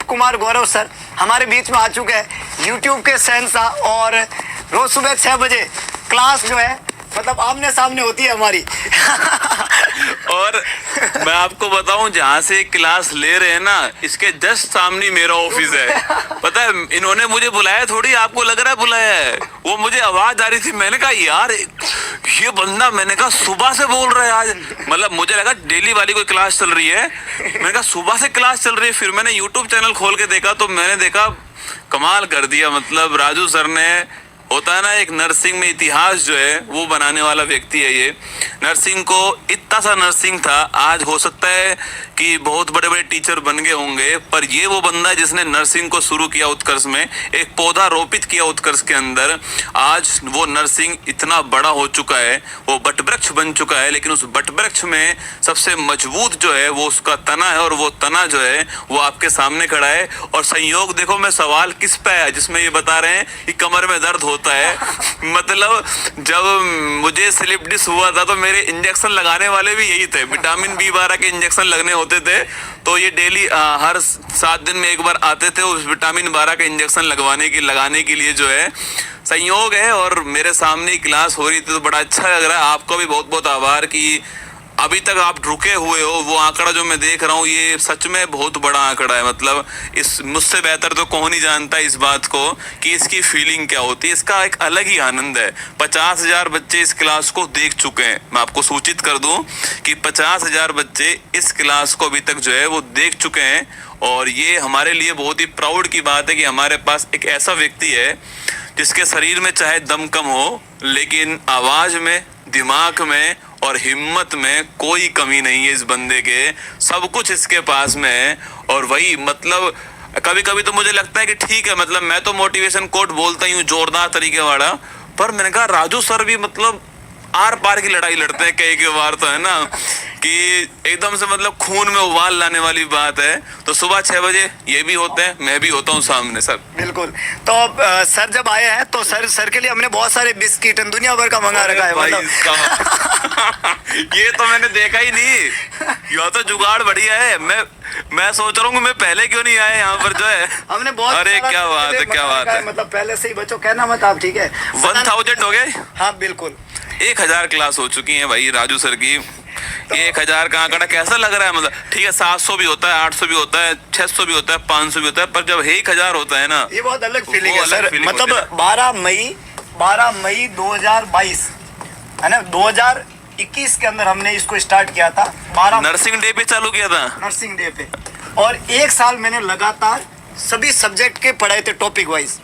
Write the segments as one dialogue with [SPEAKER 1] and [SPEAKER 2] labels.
[SPEAKER 1] Kumar Gaurav sir हमारे बीच में आ चुके हैं, यूट्यूब के शहंशाह। और रोज सुबह 6 बजे क्लास जो है मतलब आमने सामने होती है हमारी।
[SPEAKER 2] और मैं आपको बताऊं, जहाँ से क्लास ले रहे हैं ना, इसके जस्ट सामने मेरा ऑफिस है। पता है, इन्होंने मुझे बुलाया थोड़ी, आपको लग रहा है बुलाया है। वो मुझे आवाज आ रही थी, मैंने कहा यार ये बंदा, मैंने कहा सुबह से बोल रहा है आज। मतलब मुझे लगा डेली वाली कोई क्लास चल रही है, मैंने कहा सुबह से क्लास चल रही है। फिर मैंने यूट्यूब चैनल खोल के देखा तो मैंने देखा कमाल कर दिया। मतलब राजू सर ने, होता है ना एक नर्सिंग में इतिहास जो है वो बनाने वाला व्यक्ति है ये। नर्सिंग को इतना सा नर्सिंग था, आज हो सकता है कि बहुत बड़े बड़े टीचर बन गए होंगे, पर ये वो बंदा है जिसने नर्सिंग को शुरू किया उत्कर्ष में, एक पौधा रोपित किया उत्कर्ष के अंदर। आज वो नर्सिंग इतना बड़ा हो चुका है, वो बटवृक्ष बन चुका है, लेकिन उस बटवृक्ष में सबसे मजबूत जो है वो उसका तना है, और वो तना जो है वो आपके सामने खड़ा है। और संयोग देखो, मैं सवाल किस पे है जिसमें ये बता रहे हैं कि कमर में दर्द होता है। मतलब जब मुझे स्लिप डिस्क हुआ था तो मेरे इंजेक्शन लगाने वाले भी यही थे, विटामिन B12 के इंजेक्शन लगने होते थे। तो ये डेली हर 7 दिन में एक बार आते थे उस विटामिन 12 के इंजेक्शन लगाने के लिए जो है। संयोग है, और मेरे सामने ही क्लास हो रही थी तो बड़ा अच्छा लग रहा है। आपका भी बहुत बहुत आभार कि अभी तक आप रुके हुए हो। वो आंकड़ा जो मैं देख रहा हूँ ये सच में बहुत बड़ा आंकड़ा है। मतलब इस मुझसे बेहतर तो कौन ही जानता इस बात को कि इसकी फीलिंग क्या होती है। इसका एक अलग ही आनंद है। 50,000 बच्चे इस क्लास को देख चुके हैं। मैं आपको सूचित कर दूं कि 50,000 बच्चे इस क्लास को अभी तक जो है वो देख चुके हैं। और ये हमारे लिए बहुत ही प्राउड की बात है कि हमारे पास एक ऐसा व्यक्ति है जिसके शरीर में चाहे दम कम हो, लेकिन आवाज में, दिमाग में और हिम्मत में कोई कमी नहीं है इस बंदे के। सब कुछ इसके पास में है। और वही मतलब कभी कभी तो मुझे लगता है कि ठीक है, मतलब मैं तो मोटिवेशन कोट बोलता ही हूँ जोरदार तरीके वाला, पर मैंने कहा राजू सर भी मतलब आर पार की लड़ाई लड़ते हैं कई कई बार, तो है ना कि एकदम से मतलब खून में उबाल लाने वाली बात है। तो सुबह 6 बजे ये भी होते हैं, मैं भी होता हूँ सामने सर।
[SPEAKER 1] बिल्कुल। तो सर जब आए हैं तो सर के लिए हमने बहुत सारे बिस्किट दुनिया भर का मंगा रखा है।
[SPEAKER 2] ये तो मैंने देखा ही नहीं, यह तो जुगाड़ बढ़िया है। मैं सोच रहा हूँ मैं पहले क्यों नहीं आए यहाँ पर जो है।
[SPEAKER 1] हमने बहुत,
[SPEAKER 2] अरे क्या बात है, क्या बात है।
[SPEAKER 1] मतलब पहले से ही बच्चों कहना मत आप, ठीक है।
[SPEAKER 2] 1000 हो गए।
[SPEAKER 1] हाँ बिल्कुल,
[SPEAKER 2] 1000 क्लास हो चुकी है भाई राजू सर की। 1000 का आंकड़ा कैसा लग रहा है? मतलब ठीक है 700 भी होता है, 800 भी होता है, 600 भी होता है, 500 भी होता है, पर जब 1000 होता है ना,
[SPEAKER 1] ये बहुत अलग फीलिंग है सर। मतलब 12 मई 2022 है ना, 2021 के अंदर हमने इसको स्टार्ट किया था। 12
[SPEAKER 2] नर्सिंग डे पे चालू किया था,
[SPEAKER 1] नर्सिंग डे पे। और 1 साल मैंने लगातार सभी सब्जेक्ट के पढ़ाए थे टॉपिक वाइज।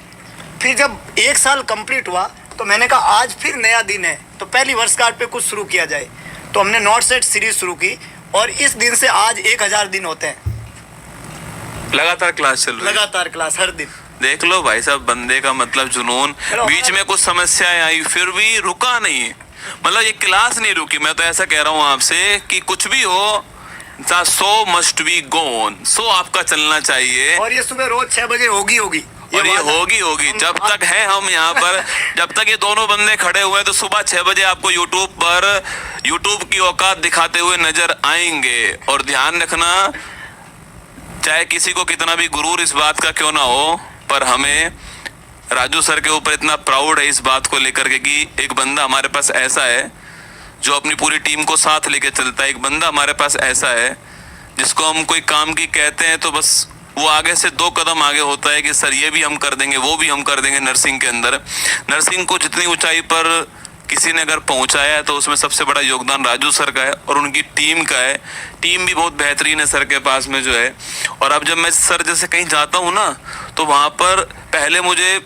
[SPEAKER 1] फिर जब 1 साल कंप्लीट हुआ तो मैंने कहा आज फिर नया दिन है, तो पहली वर्षगांठ पे कुछ शुरू किया जाए। तो हमने नॉट सेट सीरीज शुरू की और इस दिन से आज 1000 दिन होते हैं
[SPEAKER 2] लगातार क्लास चल रही है।
[SPEAKER 1] लगातार क्लास हर दिन।
[SPEAKER 2] देख लो भाई साहब, बंदे का मतलब जुनून। बीच में कुछ समस्याएं आई फिर भी रुका नहीं, मतलब ये क्लास नहीं रुकी। मैं तो ऐसा कह रहा हूँ आपसे कि कुछ भी हो, सो मस्ट बी गोन, सो आपका चलना चाहिए।
[SPEAKER 1] और ये सुबह रोज 6 बजे होगी
[SPEAKER 2] और ये होगी जब तक है हम यहाँ पर, जब तक ये दोनों बंदे खड़े हुए हैं तो सुबह 6 बजे आपको यूट्यूब की औकात दिखाते हुए नजर आएंगे। और ध्यान रखना, चाहे किसी को कितना भी गुरूर इस बात का क्यों ना हो, पर हमें राजू सर के ऊपर इतना प्राउड है इस बात को लेकर के कि एक बंदा हमारे पास ऐसा है जो अपनी पूरी टीम को साथ लेके चलता है। एक बंदा हमारे पास ऐसा है जिसको हम कोई काम की कहते हैं तो बस वो आगे से 2 कदम आगे होता है कि सर ये भी हम कर देंगे, वो भी हम कर देंगे। नर्सिंग के अंदर, नर्सिंग को जितनी ऊंचाई पर किसी ने अगर पहुंचाया है तो उसमें सबसे बड़ा योगदान राजू सर का है और उनकी टीम का है। टीम भी बहुत बेहतरीन है सर के पास में जो है। और अब जब मैं सर जैसे कहीं जाता हूँ ना, तो वहाँ पर पहले मुझे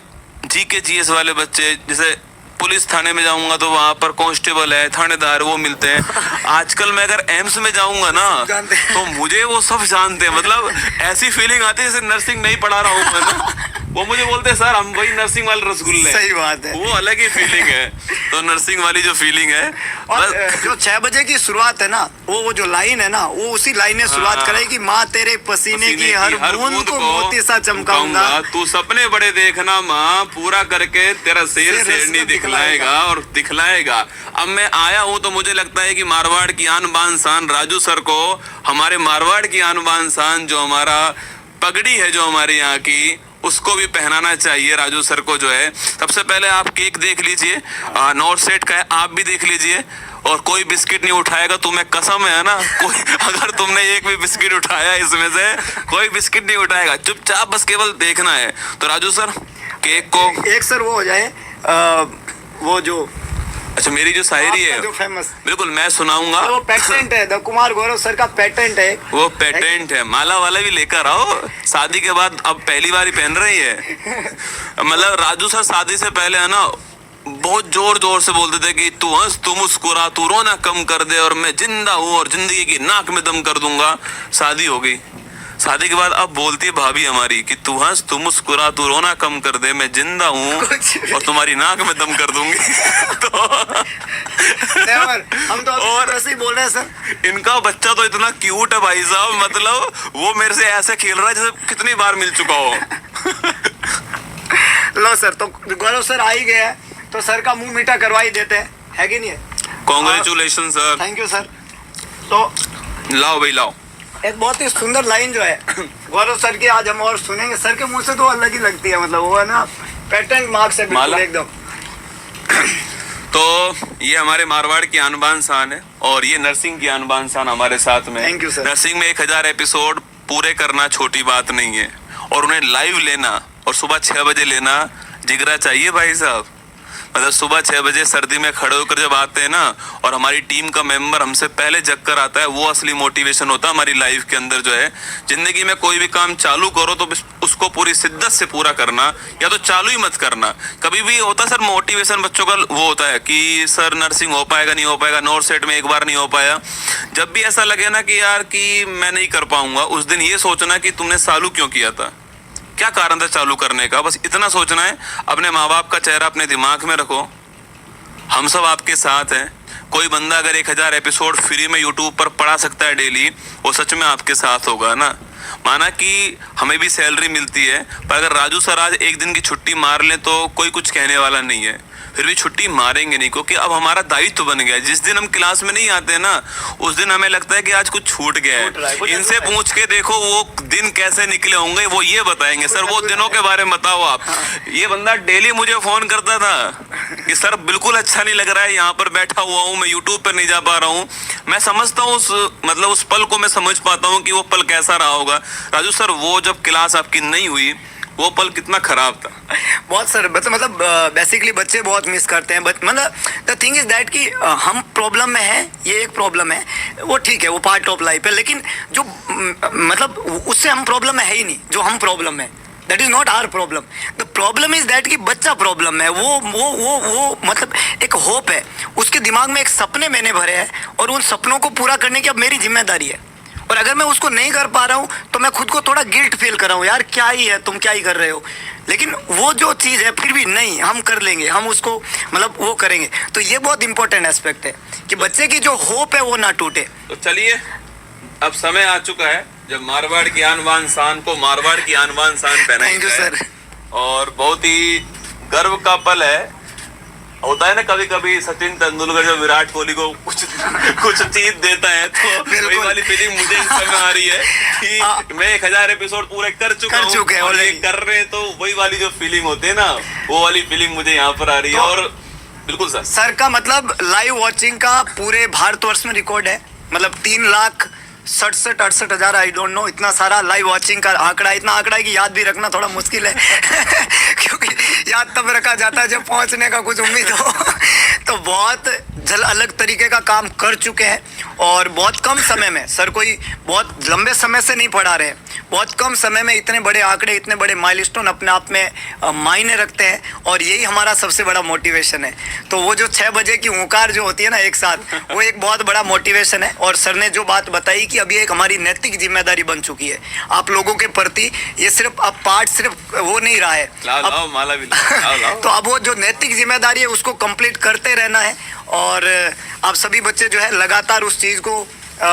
[SPEAKER 2] GS वाले बच्चे, जैसे पुलिस थाने में जाऊंगा तो वहाँ पर कांस्टेबल है, थानेदार, वो मिलते हैं। आजकल मैं अगर एम्स में जाऊंगा ना तो मुझे वो सब जानते हैं। मतलब ऐसी फीलिंग आती है जैसे नर्सिंग नहीं पढ़ा रहा हूँ मैं ना। वो मुझे बोलते हैं सर हम वही नर्सिंग वाले रसगुल्ले।
[SPEAKER 1] सही बात है,
[SPEAKER 2] वो अलग ही फीलिंग है। तो नर्सिंग वाली जो फीलिंग है,
[SPEAKER 1] और जो 6 बजे की शुरुआत है ना, वो जो लाइन है ना, वो उसी लाइन में शुरुआत करेगी, माँ तेरे पसीने की हर बूंद को मोती सा चमकाऊंगा।
[SPEAKER 2] तू सपने बड़े देखना माँ, पूरा करके तेरा शेर शेरनी दिखलाएगा और दिखलाएगा। अब मैं आया हूँ तो मुझे लगता है कि मारवाड़ की आन बान शान राजू सर को, हमारे मारवाड़ की आन बान शान जो हमारा पगड़ी है जो हमारे यहाँ की, उसको भी पहनाना चाहिए राजू सर को जो है। सबसे पहले आप केक देख लीजिए, नॉर्थ सेट का है, आप भी देख लीजिए। और कोई बिस्किट नहीं उठाएगा, तुम्हें कसम है ना, कोई अगर तुमने एक भी बिस्किट उठाया इसमें से, कोई बिस्किट नहीं उठाएगा, चुपचाप बस केवल देखना है। तो राजू सर केक को
[SPEAKER 1] एक सर वो हो जाए, वो जो
[SPEAKER 2] अच्छा मेरी जो शायरी है
[SPEAKER 1] जो फेमस,
[SPEAKER 2] बिल्कुल मैं सुनाऊंगा।
[SPEAKER 1] वो पेटेंट है, द कुमार गौरव सर का पेटेंट है,
[SPEAKER 2] वो पेटेंट है, माला वाला भी लेकर आओ। शादी के बाद अब पहली बार ही पहन रही है। मतलब राजू सर शादी से पहले है ना बहुत जोर जोर से बोलते थे कि तू हंस, तू मुस्कुरा, तू रोना कम कर दे और मैं जिंदा हूँ और जिंदगी की नाक में दम कर दूंगा। शादी हो गई, शादी के बाद अब बोलती है भाभी हमारी कि तू हंस, तू मुस्कुरा, तू रोना कम कर दे, मैं जिंदा हूँ और तुम्हारी नाक में दम कर दूंगी। तो
[SPEAKER 1] हम तो और ऐसे ही बोल रहे हैं सर।
[SPEAKER 2] इनका बच्चा तो इतना क्यूट है भाई साहब, मतलब वो मेरे से ऐसे खेल रहा है जैसे कितनी बार मिल चुका हो।
[SPEAKER 1] लो सर, तो गौरव सर आ ही गया है, तो सर का मुंह मीठा करवा ही देते हैं, है कि नहीं है?
[SPEAKER 2] Congratulation sir.
[SPEAKER 1] Thank you sir. तो
[SPEAKER 2] लाओ भाई लाओ।
[SPEAKER 1] एक बहुत ही सुंदर लाइन जो है गौरव सर की आज हम और सुनेंगे। सर के मुंह से तो अलग ही लगती है, मतलब वो है ना पेटेंट मार्क्स है बिल्कुल एकदम।
[SPEAKER 2] तो ये हमारे मारवाड़ की आन बान शान है और ये नर्सिंग की आन बान शान हमारे साथ में।
[SPEAKER 1] Thank you sir.
[SPEAKER 2] नर्सिंग में 1000 एपिसोड पूरे करना छोटी बात नहीं है और उन्हें लाइव लेना और सुबह 6 बजे लेना जिगरा चाहिए भाई साहब। मतलब सुबह 6 बजे सर्दी में खड़े होकर जब आते हैं ना और हमारी टीम का मेंबर हमसे पहले जग कर आता है, वो असली मोटिवेशन होता है हमारी लाइफ के अंदर जो है। जिंदगी में कोई भी काम चालू करो तो उसको पूरी शिद्दत से पूरा करना, या तो चालू ही मत करना। कभी भी होता सर मोटिवेशन बच्चों का वो होता है कि सर नर्सिंग हो पाएगा नहीं हो पाएगा, नॉर्थ सेट में एक बार नहीं हो पाया। जब भी ऐसा लगे ना कि यार कि मैं नहीं कर पाऊंगा, उस दिन ये सोचना कि तुमने चालू क्यों किया था, क्या कारण था चालू करने का, बस इतना सोचना है। अपने माँ बाप का चेहरा अपने दिमाग में रखो, हम सब आपके साथ हैं। कोई बंदा अगर 1000 एपिसोड फ्री में यूट्यूब पर पढ़ा सकता है डेली, वो सच में आपके साथ होगा ना। माना कि हमें भी सैलरी मिलती है, पर अगर राजू सर आज एक दिन की छुट्टी मार लें तो कोई कुछ कहने वाला नहीं है, फिर भी छुट्टी मारेंगे नहीं, क्योंकि अब हमारा दायित्व बन गया है। जिस दिन हम क्लास में नहीं आते ना, उस दिन हमें लगता है कि आज कुछ छूट गया है। इनसे पूछ के देखो वो दिन कैसे निकले होंगे, वो ये बताएंगे। सर वो दिनों के बारे में बताओ आप। ये बंदा डेली मुझे फोन करता था कि सर बिल्कुल अच्छा नहीं लग रहा है, यहाँ पर बैठा हुआ हूँ, मैं यूट्यूब पर नहीं जा पा रहा हूँ। मैं समझता हूँ उस पल को मैं समझ पाता हूँ कि वो पल कैसा रहा होगा। राजू सर वो जब क्लास आपकी नहीं हुई, वो पल कितना खराब था।
[SPEAKER 1] बहुत सर, मतलब बेसिकली बच्चे बहुत मिस करते हैं। मतलब द थिंग इज दैट कि हम प्रॉब्लम में हैं, ये एक प्रॉब्लम है, वो ठीक है, वो पार्ट ऑफ लाइफ है। लेकिन जो मतलब उससे हम प्रॉब्लम में है ही नहीं, जो हम प्रॉब्लम में, that is not our problem. The problem is that कि बच्चा प्रॉब्लम में है। वो मतलब एक होप है, उसके दिमाग में एक सपने मैंने भरे हैं और उन सपनों को पूरा करने की अब मेरी जिम्मेदारी है। और अगर मैं उसको नहीं कर पा रहा हूँ तो मैं खुद को थोड़ा गिल्ट फील कर रहा हूँ, यार क्या ही है, तुम क्या ही कर रहे हो। लेकिन वो जो चीज़ है फिर भी नहीं, हम कर लेंगे, हम उसको मतलब वो करेंगे। तो ये बहुत इंपॉर्टेंट एस्पेक्ट है कि बच्चे की जो होप है वो ना टूटे।
[SPEAKER 2] तो चलिए अब समय आ चुका है जब मारवाड़ की आन बान शान को मारवाड़ की आन बान शान पहनाई
[SPEAKER 1] थैंक यू सर।
[SPEAKER 2] और बहुत ही गर्व का पल है। होता है ना कभी कभी सचिन तेंदुलकर जब विराट कोहली को कुछ चीज देता है, तो वही वाली फीलिंग मुझे इस समय आ रही है कि मैं 1000 एपिसोड पूरे कर चुका हूँ और ये कर रहे हैं, तो वही वाली जो फीलिंग होती है ना, वो वाली फीलिंग मुझे यहाँ पर आ रही है। और बिल्कुल सर
[SPEAKER 1] का मतलब लाइव वॉचिंग का पूरे भारतवर्ष में रिकॉर्ड है, मतलब 3,67,68,000, आई डोंट नो, इतना सारा लाइव वॉचिंग का आंकड़ा। इतना आंकड़ा है कि याद भी रखना थोड़ा मुश्किल है क्योंकि याद तब रखा जाता है जब पहुंचने का कुछ उम्मीद हो। तो बहुत अलग तरीके का काम कर चुके हैं और बहुत कम समय में, सर कोई बहुत लंबे समय से नहीं पढ़ा रहे हैं, बहुत कम समय में इतने बड़े आंकड़े, इतने बड़े माइलस्टोन अपने आप में मायने रखते हैं और यही हमारा सबसे बड़ा मोटिवेशन है। तो वो जो 6 बजे की हुंकार जो होती है ना एक साथ, वो एक बहुत बड़ा मोटिवेशन है। और सर ने जो बात बताई कि अभी एक हमारी नैतिक जिम्मेदारी बन चुकी है आप लोगों के प्रति, ये सिर्फ अब पार्ट सिर्फ वो नहीं रहा है,
[SPEAKER 2] लाओ माला भी लाओ।
[SPEAKER 1] तो अब वो जो नैतिक जिम्मेदारी है उसको कंप्लीट करते रहना है। और आप सभी बच्चे जो है लगातार उस चीज़ को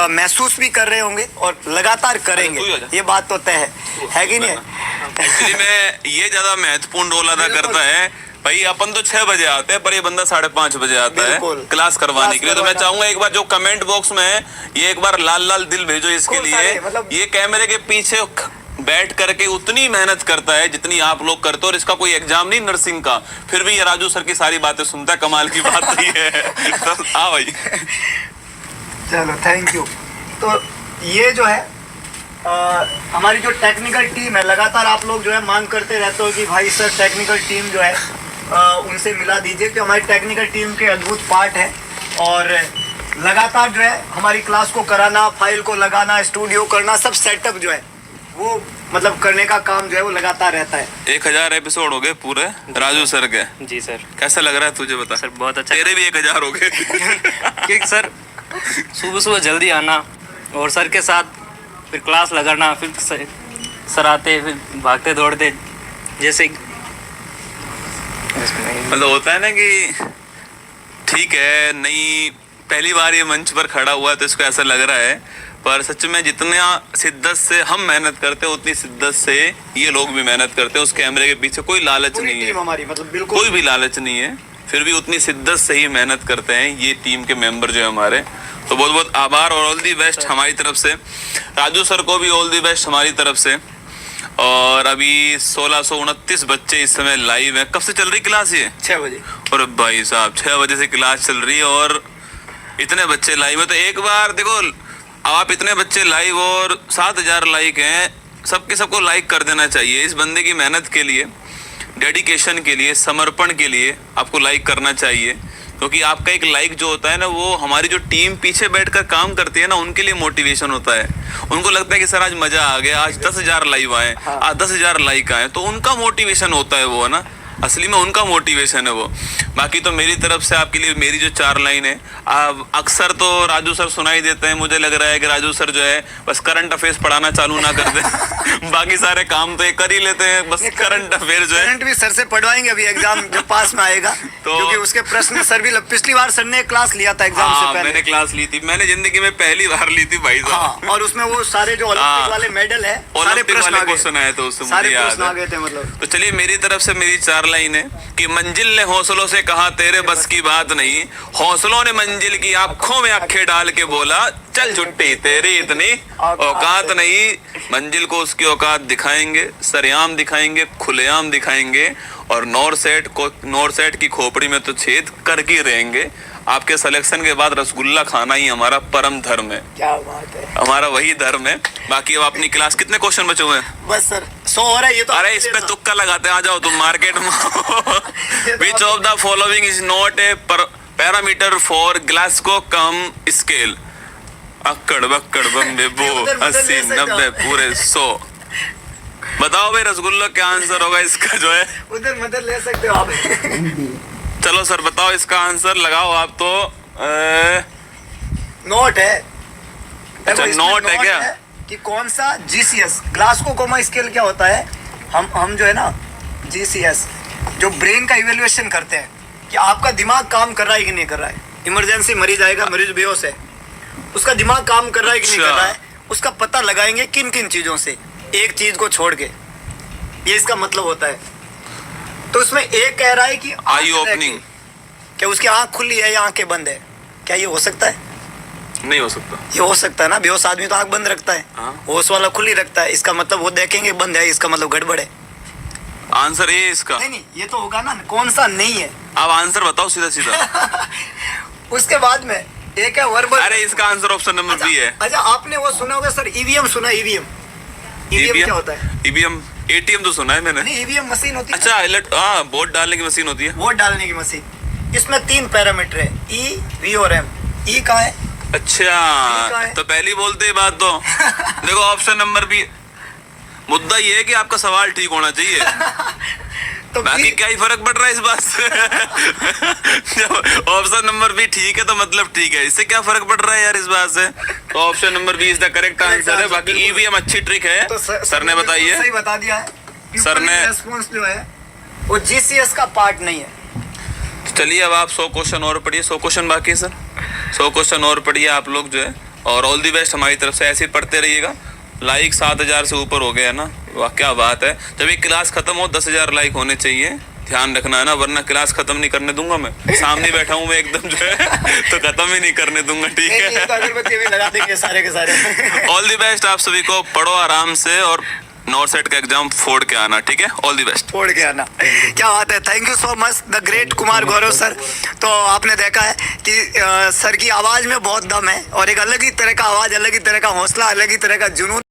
[SPEAKER 1] महसूस भी कर रहे होंगे और लगातार करेंगे, ये बात तो तय है कि नहीं है?
[SPEAKER 2] एक्चुअली में ये ज्यादा महत्वपूर्ण रोल अदा करता है। भाई अपन तो 6 बजे आते हैं, पर ये बंदा 5:30 बजे आता है क्लास करवाने के लिए। तो मैं चाहूंगा एक बार जो कमेंट बॉक्स में है, ये एक बार लाल लाल दिल भेजो इसके लिए। ये कैमरे के पीछे बैठ करके उतनी मेहनत करता है जितनी आप लोग करते हो, और इसका कोई एग्जाम नहीं नर्सिंग का, फिर भी ये राजू सर की सारी बातें सुनता है, कमाल की बात नहीं है। तो हाँ भाई,
[SPEAKER 1] चलो थैंक यू। तो ये जो है हमारी जो टेक्निकल टीम है, लगातार आप लोग जो है मांग करते रहते हो कि भाई सर टेक्निकल टीम जो है उनसे मिला दीजिए, कि हमारी टेक्निकल टीम के अद्भुत पार्ट है, और लगातार जो है हमारी क्लास को कराना, फाइल को लगाना, स्टूडियो करना, सब सेटअप जो है वो मतलब करने का काम जो है वो लगातार रहता है।
[SPEAKER 2] 1000 एपिसोड हो गए पूरे राजू सर के।
[SPEAKER 3] जी सर।
[SPEAKER 2] कैसा लग रहा है तुझे, बता।
[SPEAKER 3] सर बहुत अच्छा।
[SPEAKER 2] तेरे भी 1000 हो गए।
[SPEAKER 3] क्योंकि सर सुबह सुबह जल्दी आना और सर के साथ फिर क्लास लगाना, फिर सर आते, फिर भागते दौड़ते, जैसे
[SPEAKER 2] मतलब होता है ना कि ठीक है, नहीं पहली बार ये मंच पर खड़ा हुआ है तो इसको ऐसा लग रहा है, पर सच में जितना शिद्दत से हम मेहनत करते हैं उतनी शिद्दत से ये लोग भी मेहनत करते हैं। उस कैमरे के पीछे कोई लालच नहीं है,
[SPEAKER 1] हमारी मतलब बिल्कुल
[SPEAKER 2] कोई भी लालच नहीं है, फिर भी उतनी शिद्दत से ही मेहनत करते हैं ये टीम के मेंबर जो है हमारे। तो बहुत बहुत आभार और ऑल दी बेस्ट हमारी तरफ से। राजू सर को भी ऑल दी बेस्ट हमारी तरफ से। और अभी 1629 बच्चे इस समय लाइव हैं। कब से चल रही क्लास ये?
[SPEAKER 1] 6 बजे।
[SPEAKER 2] और भाई साहब 6 बजे से क्लास चल रही है और इतने बच्चे लाइव है। तो एक बार देखो, आप इतने बच्चे लाइव और 7000 लाइक हैं, सबके सबको लाइक कर देना चाहिए। इस बंदे की मेहनत के लिए, डेडिकेशन के लिए, समर्पण के लिए आपको लाइक करना चाहिए, क्योंकि आपका एक लाइक जो होता है ना, वो हमारी जो टीम पीछे बैठकर काम करती है ना, उनके लिए मोटिवेशन होता है। उनको लगता है कि सर आज मजा आ गया, आज 10,000 लाइव आए, आज 10,000 लाइक आए, तो उनका मोटिवेशन होता है वो, है ना, असली में उनका मोटिवेशन है वो। बाकी तो मेरी तरफ से आपके लिए मेरी जो 4 लाइन है, अक्सर तो राजू सर सुनाई देते हैं, मुझे लग रहा है कि राजू सर जो है बस करंट अफेयर्स पढ़ाना चालू ना कर दे। बाकी सारे काम तो ये कर ही लेते हैं, बस करंट अफेयर जो है।
[SPEAKER 1] करंट भी सर से पढ़वाएंगे अभी एग्जाम जब पास में आएगा,
[SPEAKER 2] तो
[SPEAKER 1] क्योंकि उसके प्रश्न सर भी पिछली बार सर ने क्लास लिया था एग्जाम से पहले।
[SPEAKER 2] मैंने क्लास ली थी, मैंने जिंदगी में पहली बार ली थी भाई साहब।
[SPEAKER 1] हाँ, और उसमें वो सारे जो ओलंपिक वाले मेडल है, सारे प्रश्न आ गए,
[SPEAKER 2] सुनाए तो उससे
[SPEAKER 1] सारे
[SPEAKER 2] मुझे याद
[SPEAKER 1] प्रश्न आ
[SPEAKER 2] है।
[SPEAKER 1] गए थे मतलब।
[SPEAKER 2] तो चलिए मेरी तरफ से मेरी 4 लाइन है कि मंजिल ने हौसलों से कहा तेरे बस की बात नहीं, हौसलों ने मंजिल की आंखों में आंखें डाल के बोला चल छुट्टी तेरी इतनी औकात नहीं। मंजिल को उसकी औकात दिखाएंगे, सरेआम दिखाएंगे, खुलेआम दिखाएंगे, और नॉरसेट की खोपड़ी में तो छेद करके रहेंगे। आपके सिलेक्शन के बाद रसगुल्ला खाना ही हमारा परम धर्म है।
[SPEAKER 1] क्या बात है,
[SPEAKER 2] हमारा वही धर्म है। बाकी अब अपनी क्लास, कितने क्वेश्चन बचे हुए हैं?
[SPEAKER 1] बस सर 100 हो रहा है ये तो।
[SPEAKER 2] अरे इस पे तुक्का लगाते हैं, आ जाओ तुम मार्केट में। Which of the following is not a parameter for Glasgow coma scale? अक्कड़ बक्कड़ बम्बे बो 80 90 पूरे 100। बताओ भाई रसगुल्ला क्या आंसर होगा इसका जो है?
[SPEAKER 1] उधर मदद ले सकते हो आप।
[SPEAKER 2] चलो सर बताओ इसका आंसर, लगाओ आप तो।
[SPEAKER 1] नोट है।
[SPEAKER 2] अच्छा नोट है क्या?
[SPEAKER 1] कि कौन सा जीसीएस, ग्लासगो कोमा स्केल क्या होता है? हम जो है ना जीसीएस, जो ब्रेन का इवेल्युएशन करते हैं कि आपका दिमाग काम कर रहा है कि नहीं कर रहा है। इमरजेंसी मरीज आएगा, मरीज बेहोश है, उसका दिमाग काम कर रहा है कि नहीं कर रहा है, उसका पता लगाएंगे किन किन चीजों से, एक चीज को छोड़ के। ये इसका मतलब होता है। तो उसमें एक कह रहा है कि
[SPEAKER 2] आई ओपनिंग,
[SPEAKER 1] क्या उसकी आंख खुली है या आंखें बंद है? क्या ये हो सकता है?
[SPEAKER 2] नहीं हो सकता।
[SPEAKER 1] ये हो सकता है ना, बेहोश आदमी तो आंख बंद रखता है, होश वाला खुली रखता है। इसका मतलब वो देखेंगे बंद है, इसका मतलब गड़बड़ है।
[SPEAKER 2] आंसर ए इसका?
[SPEAKER 1] नहीं नहीं, ये तो होगा ना, कौन सा नहीं है।
[SPEAKER 2] अब आंसर बताओ सीधा सीधा।
[SPEAKER 1] उसके बाद में एक है वर्बल।
[SPEAKER 2] अरे इसका आंसर ऑप्शन नंबर बी है।
[SPEAKER 1] अच्छा आपने वो सुना होगा सर, ईवीएम सुना? ईवीएम क्या होता है?
[SPEAKER 2] ईवीएम एटीएम तो सुना है मैंने।
[SPEAKER 1] नहीं, ईवीएम मशीन होती है।
[SPEAKER 2] अच्छा वोट डालने की मशीन होती है।
[SPEAKER 1] वोट डालने की मशीन। इसमें 3 पैरामीटर है, ई, वी और एम। ई कहाँ है?
[SPEAKER 2] अच्छा तो पहली बोलते ही बात तो देखो ऑप्शन नंबर बी। मुद्दा ये है कि आपका सवाल ठीक होना चाहिए।
[SPEAKER 1] तो
[SPEAKER 2] बाकी क्या ही फर्क पड़ रहा है इस बात से? जब ऑप्शन नंबर बी ठीक है तो मतलब ठीक है, इससे क्या फर्क पड़ रहा है यार इस बात से? तो option number B is the correct answer है। बाकी ईवीएम अच्छी ट्रिक है,
[SPEAKER 1] तो
[SPEAKER 2] सर ने बताई है।
[SPEAKER 1] सही बता दिया है
[SPEAKER 2] सर ने।
[SPEAKER 1] रेस्पॉन्स जो है वो जीसीएस का पार्ट नहीं है।
[SPEAKER 2] चलिए अब आप 100 क्वेश्चन और पढ़िए। 100 क्वेश्चन बाकी है सर, 100 क्वेश्चन और पढ़िए आप लोग जो है। और ऑल दी बेस्ट हमारी तरफ से, ऐसे ही पढ़ते रहिएगा। लाइक 7000 से ऊपर हो गया है ना, वाह क्या बात है। जब ये क्लास खत्म हो 10,000 लाइक होने चाहिए, ध्यान रखना है ना, वरना क्लास खत्म नहीं करने दूंगा मैं। सामने बैठा हूँ मैं एकदम जो है तो खत्म ही नहीं करने दूंगा, ठीक है?
[SPEAKER 1] तो अगरबत्ती भी लगा देंगे सारे के सारे।
[SPEAKER 2] ऑल दी बेस्ट आप सभी को, पढ़ो आराम से और नॉर्थ सेट का एग्जाम फोड़ के आना, ठीक है? All the best.
[SPEAKER 1] छोड़ के आना। क्या बात है, thank you so much the great Kumar Gaurav sir. तो आपने देखा है कि सर की आवाज़ में बहुत दम है और एक अलग ही तरह का आवाज़, अलग ही तरह का हौसला, अलग ही तरह का जुनून